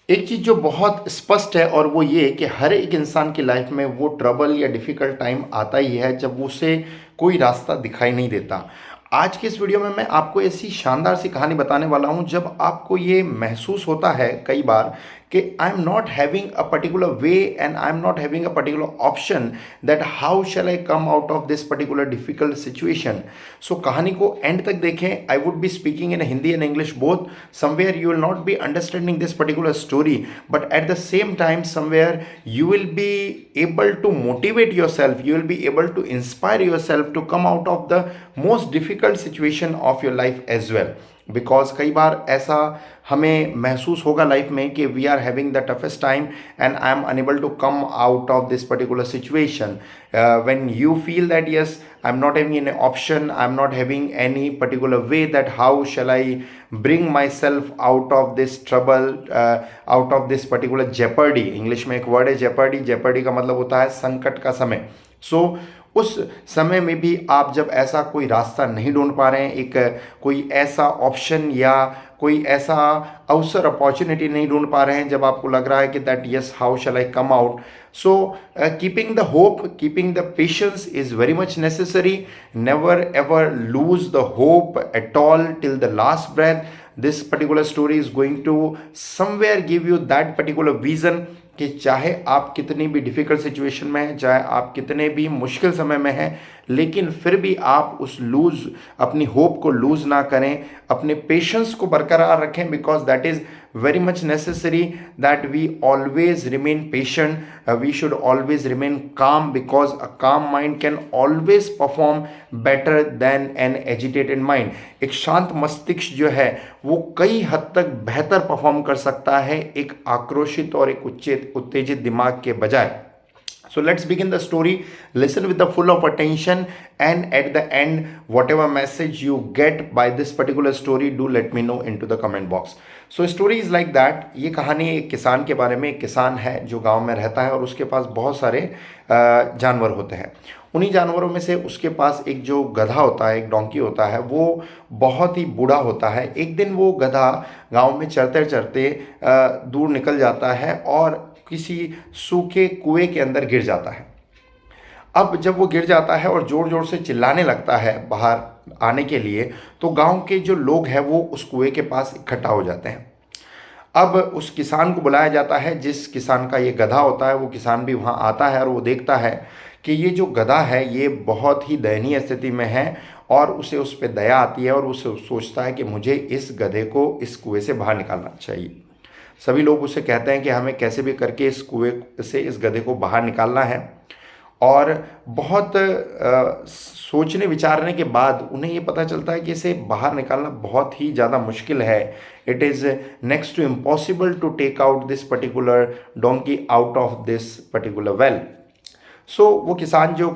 एक चीज़ जो बहुत स्पष्ट है और वो ये कि हर एक इंसान की लाइफ में वो ट्रबल या डिफ़िकल्ट टाइम आता ही है जब उसे कोई रास्ता दिखाई नहीं देता। आज की इस वीडियो में मैं आपको ऐसी शानदार सी कहानी बताने वाला हूँ जब आपको ये महसूस होता है कई बार कि I am not having a particular way and I am not having a particular option that how shall I come out of this particular difficult situation. So कहानी को एंड तक देखें। I would be speaking in Hindi and English both. Somewhere you will not be understanding this particular story, but at the same time somewhere you will be able to motivate yourself, you will be able to inspire yourself to come out of the most difficult situation of your life as well. Because कई बार ऐसा हमें महसूस होगा life में कि we are having the toughest time and I am unable to come out of this particular situation. when you feel that yes, I'm not having any option, I'm not having any particular way that how shall I bring myself out of this trouble, out of this particular jeopardy। English में एक word है jeopardy। jeopardy का मतलब होता है संकट का समय। सो उस समय में भी आप जब ऐसा कोई रास्ता नहीं ढूंढ पा रहे हैं, एक कोई ऐसा ऑप्शन या कोई ऐसा अवसर अपॉर्चुनिटी नहीं ढूंढ पा रहे हैं, जब आपको लग रहा है कि that yes how shall I come out. So keeping the hope, keeping the patience is very much necessary. Never ever lose the hope at all till the last breath. This particular story is going to somewhere give you that particular vision कि चाहे आप कितनी भी difficult situation में हैं, चाहे आप कितने भी मुश्किल समय में हैं, लेकिन फिर भी आप उस अपनी होप को लूज़ ना करें, अपने पेशेंस को बरकरार रखें। Because that is very much necessary that we always remain patient, we should always remain calm, because a calm mind can always perform better than an agitated mind। एक शांत मस्तिष्क जो है वो कई हद तक बेहतर परफॉर्म कर सकता है एक आक्रोशित और एक उत्तेजित दिमाग के बजाय। So let's begin the story. Listen with the full of attention, and at the end, whatever message you get by this particular story, do let me know into the comment box. So story is like that। ये कहानी एक किसान के बारे में। एक किसान है जो गांव में रहता है और उसके पास बहुत सारे जानवर होते हैं। उन्हीं जानवरों में से उसके पास एक जो गधा होता है, एक डोंकी होता है, वो बहुत ही बूढ़ा होता है। एक दिन वो गधा गांव में चरते चरते दूर निकल जाता है और किसी सूखे कुएं के अंदर गिर जाता है। अब जब वो गिर जाता है और ज़ोर ज़ोर से चिल्लाने लगता है बाहर आने के लिए, तो गांव के जो लोग हैं वो उस कुएं के पास इकट्ठा हो जाते हैं। अब उस किसान को बुलाया जाता है, जिस किसान का ये गधा होता है। वो किसान भी वहाँ आता है और वो देखता है कि ये जो गधा है ये बहुत ही दयनीय स्थिति में है, और उसे उस पर दया आती है और उसे सोचता है कि मुझे इस गधे को इस कुएं से बाहर निकालना चाहिए। सभी लोग उसे कहते हैं कि हमें कैसे भी करके इस कुएं से इस गधे को बाहर निकालना है। और बहुत सोचने विचारने के बाद उन्हें ये पता चलता है कि इसे बाहर निकालना बहुत ही ज़्यादा मुश्किल है। It is next to impossible to take out this particular donkey out of this particular well. So वो किसान जो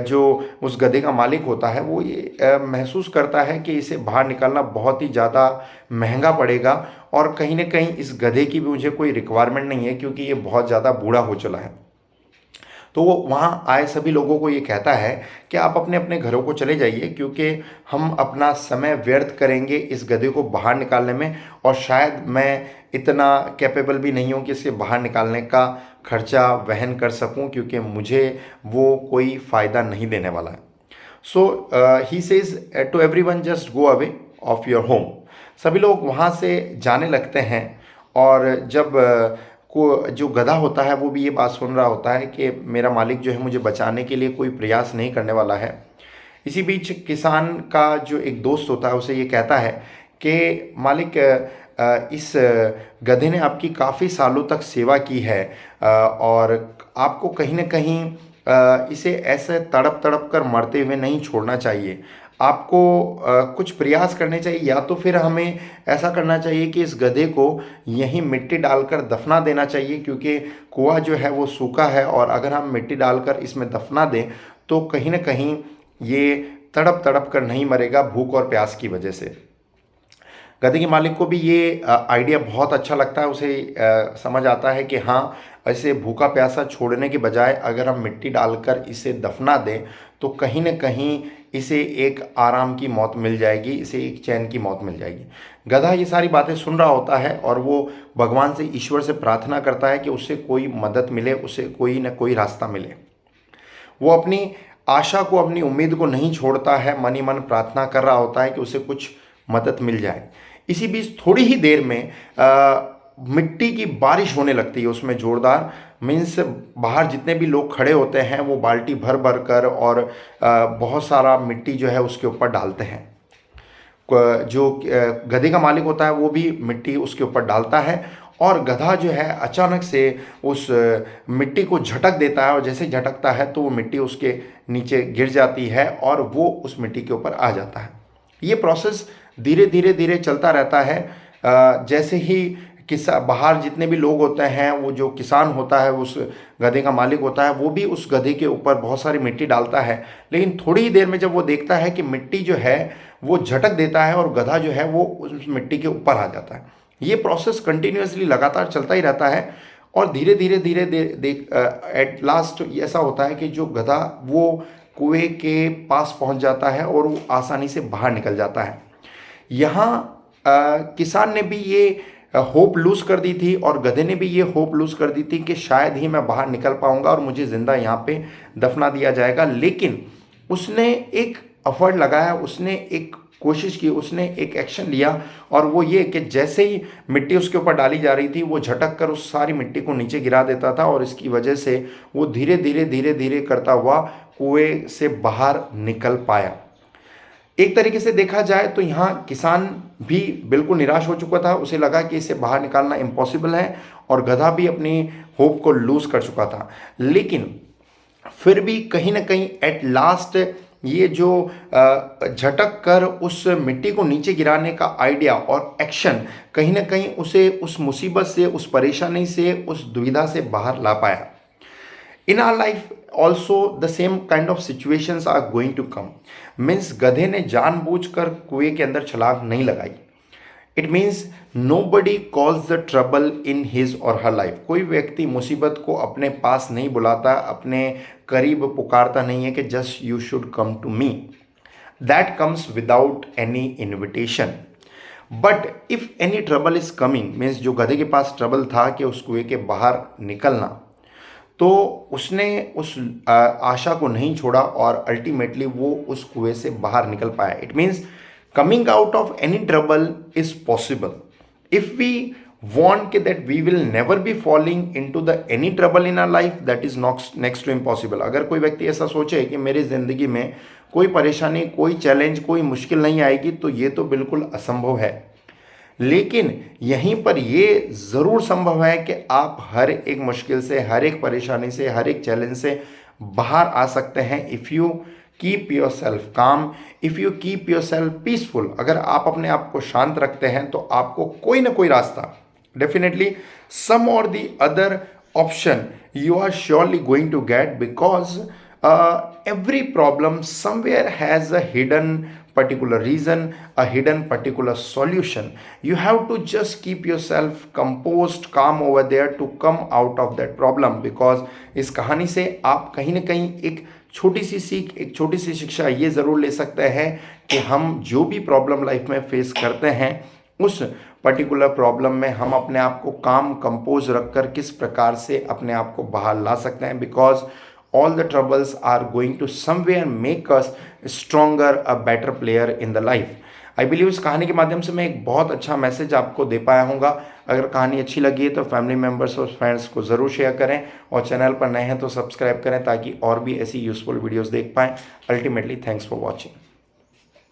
जो उस गधे का मालिक होता है, वो ये महसूस करता है कि इसे बाहर निकालना बहुत ही ज़्यादा महंगा पड़ेगा, और कहीं ना कहीं इस गधे की भी मुझे कोई रिक्वायरमेंट नहीं है क्योंकि ये बहुत ज़्यादा बूढ़ा हो चला है। तो वो वहाँ आए सभी लोगों को ये कहता है कि आप अपने अपने घरों को चले जाइए, क्योंकि हम अपना समय व्यर्थ करेंगे इस गधे को बाहर निकालने में, और शायद मैं इतना कैपेबल भी नहीं हूँ कि इसे बाहर निकालने का खर्चा वहन कर सकूँ, क्योंकि मुझे वो कोई फ़ायदा नहीं देने वाला है। So he says to everyone just go away of your home. सभी लोग वहाँ से जाने लगते हैं, और जब को जो गधा होता है वो भी ये बात सुन रहा होता है कि मेरा मालिक जो है मुझे बचाने के लिए कोई प्रयास नहीं करने वाला है। इसी बीच किसान का जो एक दोस्त होता है उसे ये कहता है कि मालिक, इस गधे ने आपकी काफ़ी सालों तक सेवा की है, और आपको कहीं ना कहीं इसे ऐसे तड़प तड़प कर मरते हुए नहीं छोड़ना चाहिए। आपको कुछ प्रयास करने चाहिए, या तो फिर हमें ऐसा करना चाहिए कि इस गधे को यहीं मिट्टी डालकर दफना देना चाहिए, क्योंकि कुआं जो है वो सूखा है, और अगर हम मिट्टी डालकर इसमें दफना दें तो कहीं ना कहीं ये तड़प तड़प कर नहीं मरेगा भूख और प्यास की वजह से। गधे के मालिक को भी ये आइडिया बहुत अच्छा लगता है। उसे समझ आता है कि हाँ, ऐसे भूखा प्यासा छोड़ने के बजाय अगर हम मिट्टी डालकर इसे दफना दें तो कहीं न कहीं इसे एक आराम की मौत मिल जाएगी, इसे एक चैन की मौत मिल जाएगी। गधा ये सारी बातें सुन रहा होता है और वो भगवान से, ईश्वर से प्रार्थना करता है कि उसे कोई मदद मिले, उसे कोई न कोई रास्ता मिले। वो अपनी आशा को, अपनी उम्मीद को नहीं छोड़ता है, मन ही मन प्रार्थना कर रहा होता है कि उसे कुछ मदद मिल जाए। इसी बीच थोड़ी ही देर में मिट्टी की बारिश होने लगती है उसमें जोरदार। मीन्स बाहर जितने भी लोग खड़े होते हैं वो बाल्टी भर भर कर और बहुत सारा मिट्टी जो है उसके ऊपर डालते हैं। जो गधे का मालिक होता है वो भी मिट्टी उसके ऊपर डालता है और गधा जो है अचानक से उस मिट्टी को झटक देता है और जैसे झटकता है तो वो मिट्टी उसके नीचे गिर जाती है और वो उस मिट्टी के ऊपर आ जाता है। ये प्रोसेस धीरे धीरे धीरे चलता रहता है। जैसे ही बाहर जितने भी लोग होते हैं, वो जो किसान होता है, उस गधे का मालिक होता है, वो भी उस गधे के ऊपर बहुत सारी मिट्टी डालता है। लेकिन थोड़ी ही देर में जब वो देखता है कि मिट्टी जो है वो झटक देता है और गधा जो है वो उस मिट्टी के ऊपर आ जाता है। ये प्रोसेस कंटिन्यूअसली लगातार चलता ही रहता है और धीरे धीरे धीरे देख एट लास्ट ऐसा होता है कि जो गधा वो कुएं के पास पहुंच जाता है और वो आसानी से बाहर निकल जाता है। यहाँ किसान ने भी ये होप लूज कर दी थी और गधे ने भी ये होप लूज कर दी थी कि शायद ही मैं बाहर निकल पाऊंगा और मुझे जिंदा यहाँ पे दफना दिया जाएगा। लेकिन उसने एक एफर्ट लगाया, उसने एक कोशिश की, उसने एक एक्शन लिया और वो ये कि जैसे ही मिट्टी उसके ऊपर डाली जा रही थी वो झटक कर उस सारी मिट्टी को नीचे गिरा देता था और इसकी वजह से वो धीरे धीरे धीरे धीरे करता हुआ कुएं से बाहर निकल पाया। एक तरीके से देखा जाए तो यहाँ किसान भी बिल्कुल निराश हो चुका था, उसे लगा कि इसे बाहर निकालना इम्पॉसिबल है और गधा भी अपनी होप को लूज कर चुका था। लेकिन फिर भी कहीं ना कहीं एट लास्ट ये जो झटक कर उस मिट्टी को नीचे गिराने का आइडिया और एक्शन कहीं ना कहीं उसे उस मुसीबत से, उस परेशानी से, उस दुविधा से बाहर ला पाया। In our life also the same kind of situations are going to come. Means गधे ने जानबूझकर कुएं के अंदर छलांग नहीं लगाई। It means nobody calls the trouble in his or her life. कोई व्यक्ति मुसीबत को अपने पास नहीं बुलाता, अपने करीब पुकारता नहीं है कि just you should come to me. That comes without any invitation. But if any trouble is coming, means जो गधे के पास ट्रबल था कि उस कुएं के बाहर निकलना, तो उसने उस आशा को नहीं छोड़ा और अल्टीमेटली वो उस कुएं से बाहर निकल पाया। It means coming out of any trouble is possible if we want that we will never be falling into the any trouble in our life, that is next to impossible. अगर कोई व्यक्ति ऐसा सोचे कि मेरी ज़िंदगी में कोई परेशानी, कोई चैलेंज, कोई मुश्किल नहीं आएगी, तो ये तो बिल्कुल असंभव है। लेकिन यहीं पर ये ज़रूर संभव है कि आप हर एक मुश्किल से, हर एक परेशानी से, हर एक चैलेंज से बाहर आ सकते हैं if you keep yourself calm, if you keep yourself peaceful. अगर आप अपने आप को शांत रखते हैं तो आपको कोई ना कोई रास्ता, definitely some or the other option you are surely going to get, because every problem somewhere has a hidden particular reason, a hidden particular solution. You have to just keep yourself composed, calm over there to come out of that problem, because इस कहानी से आप कहीं ना कहीं एक छोटी सी सीख, एक छोटी सी शिक्षा ये ज़रूर ले सकते हैं कि हम जो भी प्रॉब्लम लाइफ में फेस करते हैं उस पर्टिकुलर प्रॉब्लम में हम अपने आप को काम, कंपोज रखकर किस प्रकार से अपने आप को बाहर ला सकते हैं, because all the troubles are going to somewhere make us stronger, a better player in the life. I believe इस कहानी के माध्यम से मैं एक बहुत अच्छा मैसेज आपको दे पाया हूँगा। अगर कहानी अच्छी लगी है तो फैमिली मेम्बर्स और फ्रेंड्स को ज़रूर शेयर करें और चैनल पर नए हैं तो सब्सक्राइब करें ताकि और भी ऐसी यूज़फुल वीडियोज़ देख पाएँ। Ultimately thanks for watching.